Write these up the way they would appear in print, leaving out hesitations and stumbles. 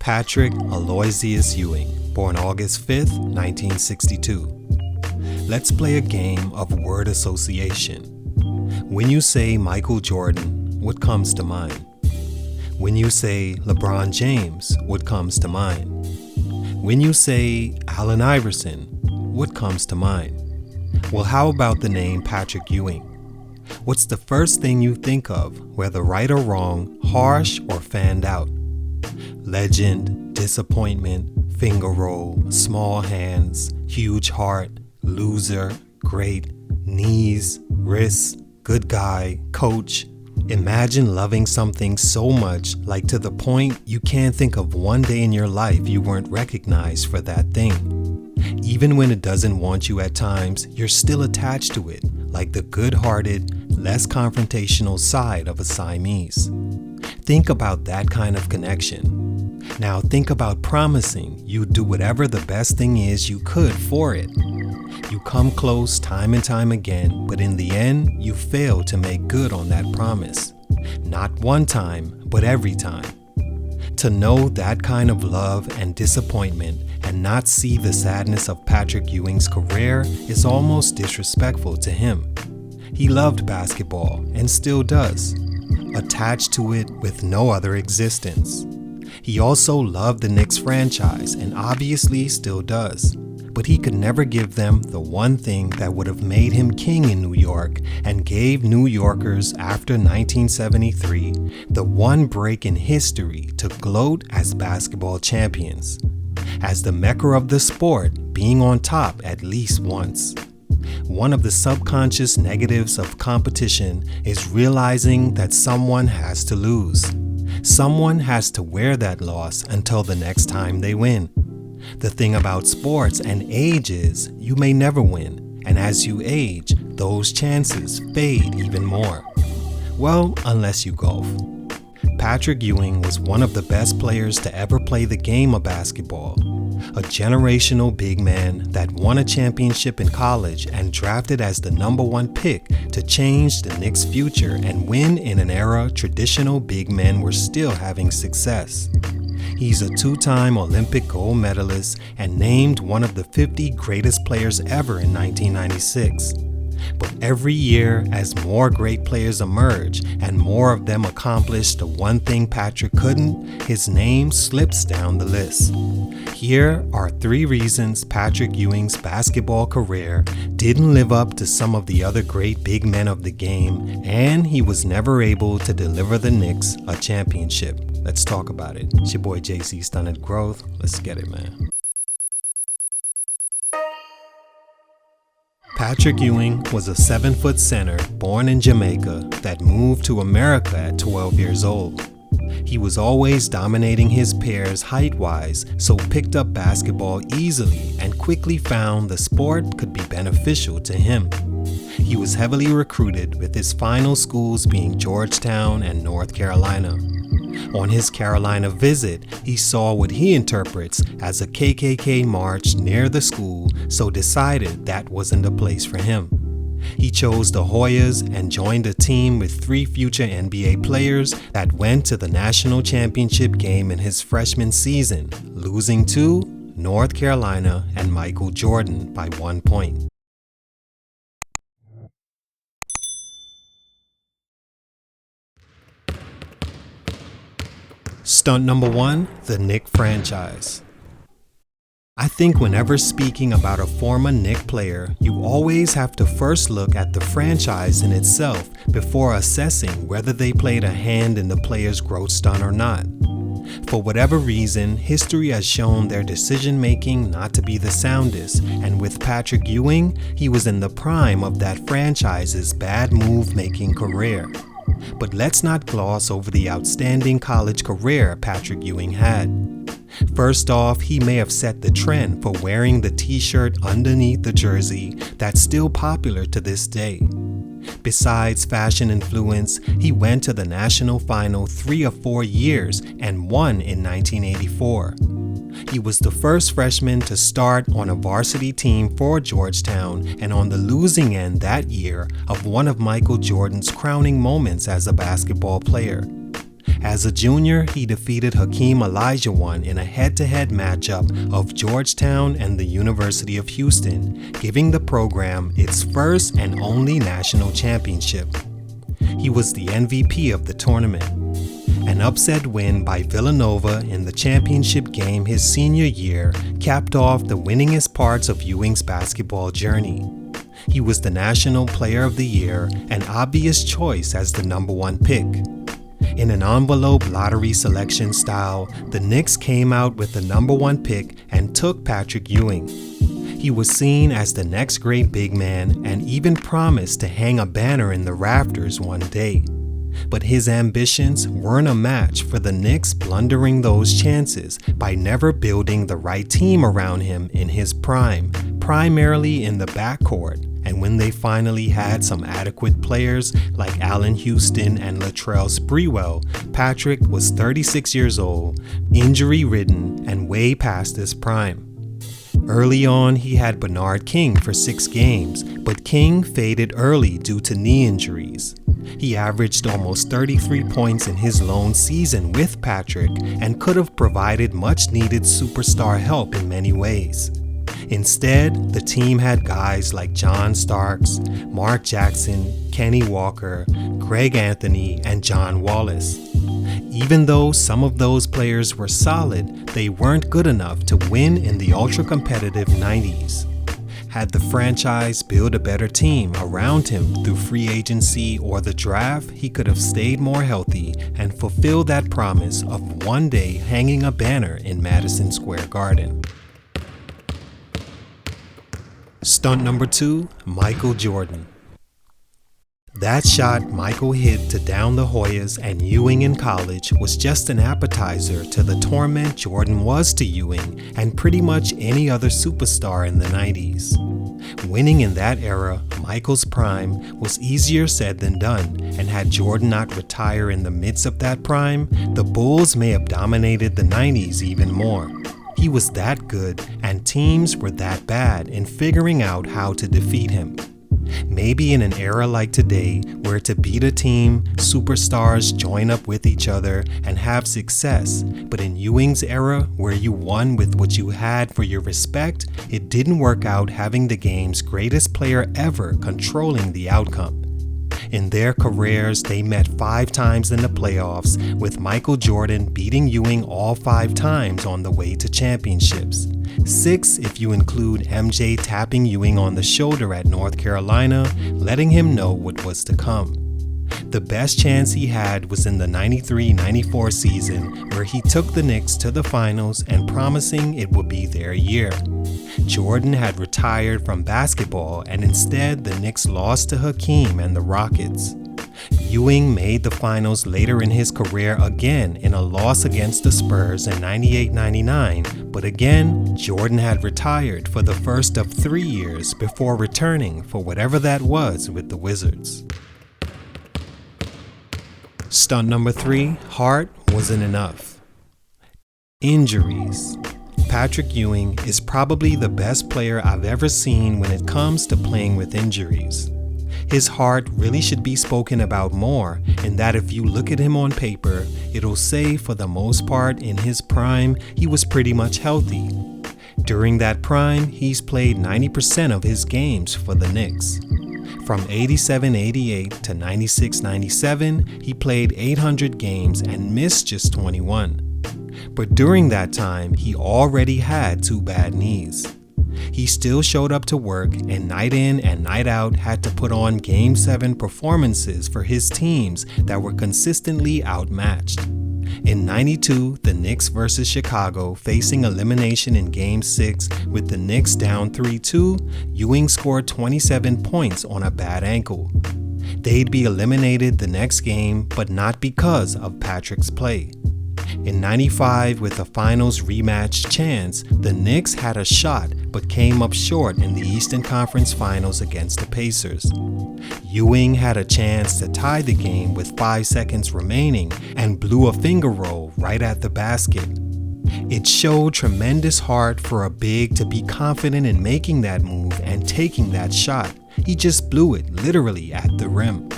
Patrick Aloysius Ewing, born August 5th, 1962. Let's play a game of word association. When you say Michael Jordan, what comes to mind? When you say LeBron James, what comes to mind? When you say Allen Iverson, what comes to mind? Well, how about the name Patrick Ewing? What's the first thing you think of, whether right or wrong, harsh or fanned out? Legend, disappointment, finger roll, small hands, huge heart, loser, great, knees, wrists, good guy, coach. Imagine loving something so much, like to the point you can't think of one day in your life you weren't recognized for that thing. Even when it doesn't want you at times, you're still attached to it, like the good-hearted, less confrontational side of a Siamese. Think about that kind of connection. Now think about promising you'd do whatever the best thing is you could for it. You come close time and time again, but in the end, you fail to make good on that promise. Not one time, but every time. To know that kind of love and disappointment and not see the sadness of Patrick Ewing's career is almost disrespectful to him. He loved basketball and still does, attached to it with no other existence. He also loved the Knicks franchise and obviously still does, but he could never give them the one thing that would have made him king in New York and gave New Yorkers after 1973 the one break in history to gloat as basketball champions, as the mecca of the sport being on top at least once. One of the subconscious negatives of competition is realizing that someone has to lose. Someone has to wear that loss until the next time they win. The thing about sports and age is you may never win, and as you age, those chances fade even more. Well, unless you golf. Patrick Ewing was one of the best players to ever play the game of basketball. A generational big man that won a championship in college and drafted as the #1 pick to change the Knicks' future and win in an era traditional big men were still having success. He's a two-time Olympic gold medalist and named one of the 50 greatest players ever in 1996. But every year, as more great players emerge and more of them accomplish the one thing Patrick couldn't, his name slips down the list. Here are 3 reasons Patrick Ewing's basketball career didn't live up to some of the other great big men of the game, and he was never able to deliver the Knicks a championship. Let's talk about it. It's your boy JC, Stunted Growth. Let's get it, man. Patrick Ewing was a 7-foot center born in Jamaica that moved to America at 12 years old. He was always dominating his peers height-wise, so picked up basketball easily and quickly found the sport could be beneficial to him. He was heavily recruited, with his final schools being Georgetown and North Carolina. On his Carolina visit, he saw what he interprets as a KKK march near the school, so decided that wasn't the place for him. He chose the Hoyas and joined a team with 3 future NBA players that went to the national championship game in his freshman season, losing to North Carolina and Michael Jordan by 1 point. Stunt number 1, the Knick franchise. I think whenever speaking about a former Knick player, you always have to first look at the franchise in itself before assessing whether they played a hand in the player's growth stunt or not. For whatever reason, history has shown their decision-making not to be the soundest, and with Patrick Ewing, he was in the prime of that franchise's bad move-making career. But let's not gloss over the outstanding college career Patrick Ewing had. First off, he may have set the trend for wearing the t-shirt underneath the jersey that's still popular to this day. Besides fashion influence, he went to the national final 3 or 4 years and won in 1984. He was the first freshman to start on a varsity team for Georgetown and on the losing end that year of one of Michael Jordan's crowning moments as a basketball player. As a junior, he defeated Hakeem Olajuwon in a head-to-head matchup of Georgetown and the University of Houston, giving the program its first and only national championship. He was the MVP of the tournament. An upset win by Villanova in the championship game his senior year capped off the winningest parts of Ewing's basketball journey. He was the National Player of the Year, an obvious choice as the #1 pick. In an envelope lottery selection style, the Knicks came out with the #1 pick and took Patrick Ewing. He was seen as the next great big man and even promised to hang a banner in the rafters one day. But his ambitions weren't a match for the Knicks blundering those chances by never building the right team around him in his prime, primarily in the backcourt. And when they finally had some adequate players like Allen Houston and Latrell Sprewell, Patrick was 36 years old, injury-ridden, and way past his prime. Early on, he had Bernard King for 6 games, but King faded early due to knee injuries. He averaged almost 33 points in his lone season with Patrick and could have provided much-needed superstar help in many ways. Instead, the team had guys like John Starks, Mark Jackson, Kenny Walker, Greg Anthony, and John Wallace. Even though some of those players were solid, they weren't good enough to win in the ultra-competitive 90s. Had the franchise built a better team around him through free agency or the draft, he could have stayed more healthy and fulfilled that promise of one day hanging a banner in Madison Square Garden. Stunt number 2, Michael Jordan. That shot Michael hit to down the Hoyas and Ewing in college was just an appetizer to the torment Jordan was to Ewing and pretty much any other superstar in the 90s. Winning in that era, Michael's prime, was easier said than done, and had Jordan not retired in the midst of that prime, the Bulls may have dominated the 90s even more. He was that good, and teams were that bad in figuring out how to defeat him. Maybe in an era like today, where to beat a team, superstars join up with each other and have success, but in Ewing's era, where you won with what you had for your respect, it didn't work out having the game's greatest player ever controlling the outcome. In their careers, they met 5 times in the playoffs, with Michael Jordan beating Ewing all 5 times on the way to championships. 6 if you include MJ tapping Ewing on the shoulder at North Carolina, letting him know what was to come. The best chance he had was in the 93-94 season, where he took the Knicks to the finals and promising it would be their year. Jordan had retired from basketball, and instead the Knicks lost to Hakeem and the Rockets. Ewing made the finals later in his career again in a loss against the Spurs in 98-99, but again, Jordan had retired for the first of 3 years before returning for whatever that was with the Wizards. Stunt number 3, heart wasn't enough. Injuries. Patrick Ewing is probably the best player I've ever seen when it comes to playing with injuries. His heart really should be spoken about more, in that if you look at him on paper, it'll say for the most part in his prime, he was pretty much healthy. During that prime, he's played 90% of his games for the Knicks. From 87-88 to 96-97, he played 800 games and missed just 21. But during that time, he already had 2 bad knees. He still showed up to work, and night in and night out had to put on Game 7 performances for his teams that were consistently outmatched. In 92, the Knicks versus Chicago, facing elimination in Game 6 with the Knicks down 3-2, Ewing scored 27 points on a bad ankle. They'd be eliminated the next game, but not because of Patrick's play. In 95, with a finals rematch chance, the Knicks had a shot but came up short in the Eastern Conference Finals against the Pacers. Ewing had a chance to tie the game with 5 seconds remaining and blew a finger roll right at the basket. It showed tremendous heart for a big to be confident in making that move and taking that shot. He just blew it literally at the rim.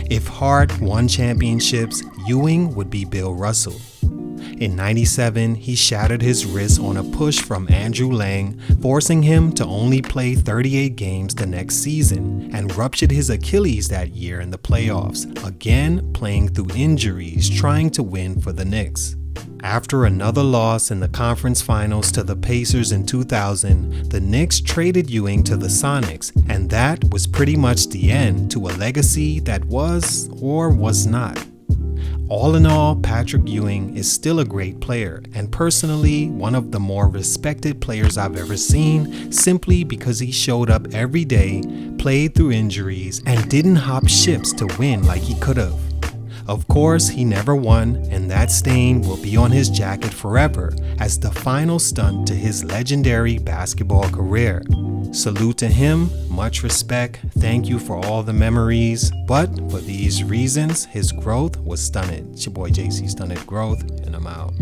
If Hart won championships, Ewing would be Bill Russell. In '97, he shattered his wrist on a push from Andrew Lang, forcing him to only play 38 games the next season, and ruptured his Achilles that year in the playoffs, again playing through injuries trying to win for the Knicks. After another loss in the conference finals to the Pacers in 2000, the Knicks traded Ewing to the Sonics, and that was pretty much the end to a legacy that was or was not. All in all, Patrick Ewing is still a great player, and personally one of the more respected players I've ever seen, simply because he showed up every day, played through injuries, and didn't hop ships to win like he could have. Of course, he never won, and that stain will be on his jacket forever as the final stunt to his legendary basketball career. Salute to him, much respect, thank you for all the memories, but for these reasons, his growth was stunted. It's your boy JC, Stunted Growth, and I'm out.